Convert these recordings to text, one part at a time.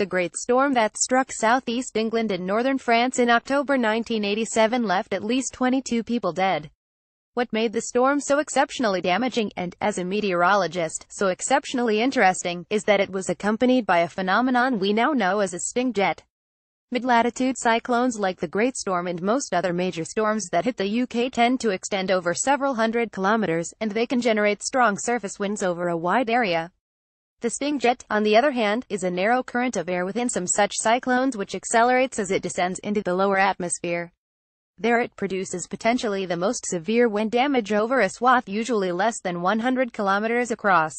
The great storm that struck southeast England and northern France in October 1987 left at least 22 people dead. What made the storm so exceptionally damaging, and, as a meteorologist, so exceptionally interesting, is that it was accompanied by a phenomenon we now know as a sting jet. Mid-latitude cyclones like the Great Storm and most other major storms that hit the UK tend to extend over several hundred kilometers, and they can generate strong surface winds over a wide area. The sting jet, on the other hand, is a narrow current of air within some such cyclones which accelerates as it descends into the lower atmosphere. There it produces potentially the most severe wind damage over a swath usually less than 100 kilometers across.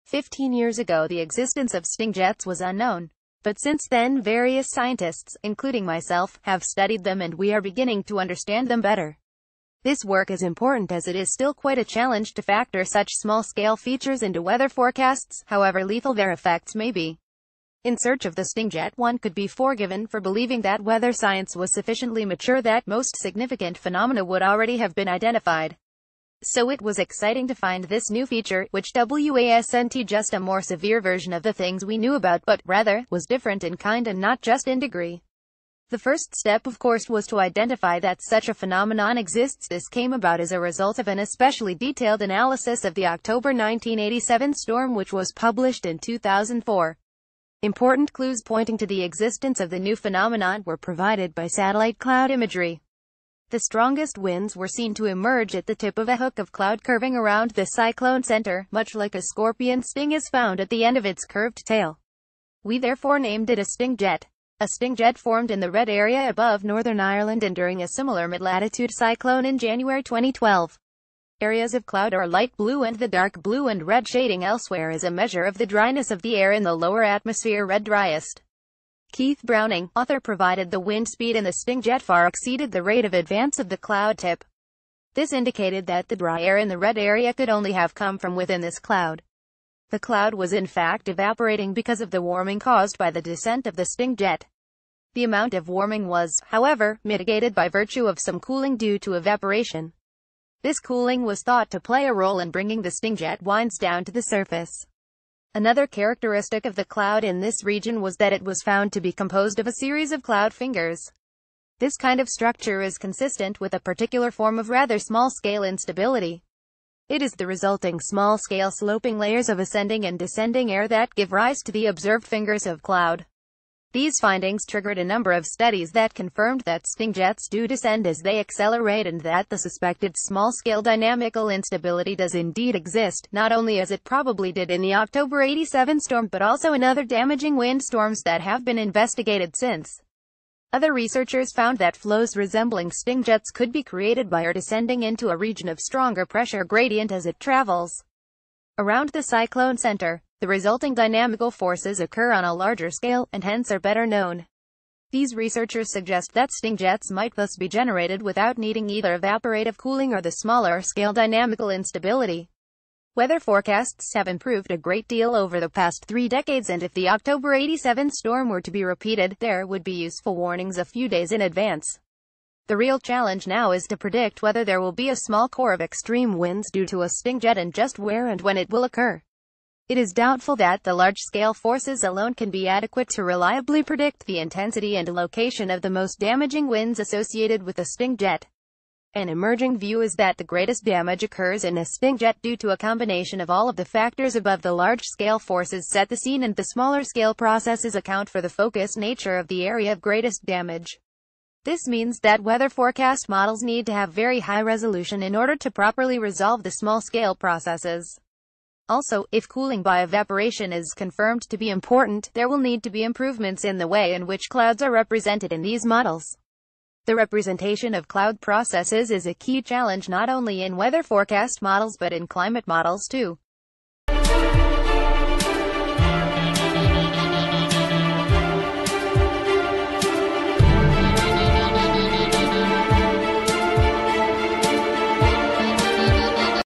15 years ago the existence of sting jets was unknown. But since then various scientists, including myself, have studied them and we are beginning to understand them better. This work is important as it is still quite a challenge to factor such small-scale features into weather forecasts, however lethal their effects may be. In search of the sting jet, one could be forgiven for believing that weather science was sufficiently mature that most significant phenomena would already have been identified. So it was exciting to find this new feature, which wasn't just a more severe version of the things we knew about, but, rather, was different in kind and not just in degree. The first step, of course, was to identify that such a phenomenon exists. This came about as a result of an especially detailed analysis of the October 1987 storm which was published in 2004. Important clues pointing to the existence of the new phenomenon were provided by satellite cloud imagery. The strongest winds were seen to emerge at the tip of a hook of cloud curving around the cyclone center, much like a scorpion sting is found at the end of its curved tail. We therefore named it a sting jet. A sting jet formed in the red area above Northern Ireland and during a similar mid-latitude cyclone in January 2012. Areas of cloud are light blue and the dark blue and red shading elsewhere is a measure of the dryness of the air in the lower atmosphere, red driest. Keith Browning, author, provided the wind speed in the sting jet far exceeded the rate of advance of the cloud tip. This indicated that the dry air in the red area could only have come from within this cloud. The cloud was in fact evaporating because of the warming caused by the descent of the sting jet. The amount of warming was, however, mitigated by virtue of some cooling due to evaporation. This cooling was thought to play a role in bringing the sting jet winds down to the surface. Another characteristic of the cloud in this region was that it was found to be composed of a series of cloud fingers. This kind of structure is consistent with a particular form of rather small-scale instability. It is the resulting small-scale sloping layers of ascending and descending air that give rise to the observed fingers of cloud. These findings triggered a number of studies that confirmed that sting jets do descend as they accelerate and that the suspected small-scale dynamical instability does indeed exist, not only as it probably did in the October 87 storm but also in other damaging wind storms that have been investigated since. Other researchers found that flows resembling sting jets could be created by air descending into a region of stronger pressure gradient as it travels around the cyclone center. The resulting dynamical forces occur on a larger scale, and hence are better known. These researchers suggest that sting jets might thus be generated without needing either evaporative cooling or the smaller-scale dynamical instability. Weather forecasts have improved a great deal over the past 3 decades, and if the October 87 storm were to be repeated, there would be useful warnings a few days in advance. The real challenge now is to predict whether there will be a small core of extreme winds due to a sting jet and just where and when it will occur. It is doubtful that the large-scale forces alone can be adequate to reliably predict the intensity and location of the most damaging winds associated with a sting jet. An emerging view is that the greatest damage occurs in a sting jet due to a combination of all of the factors above. The large-scale forces set the scene and the smaller-scale processes account for the focused nature of the area of greatest damage. This means that weather forecast models need to have very high resolution in order to properly resolve the small-scale processes. Also, if cooling by evaporation is confirmed to be important, there will need to be improvements in the way in which clouds are represented in these models. The representation of cloud processes is a key challenge not only in weather forecast models but in climate models too.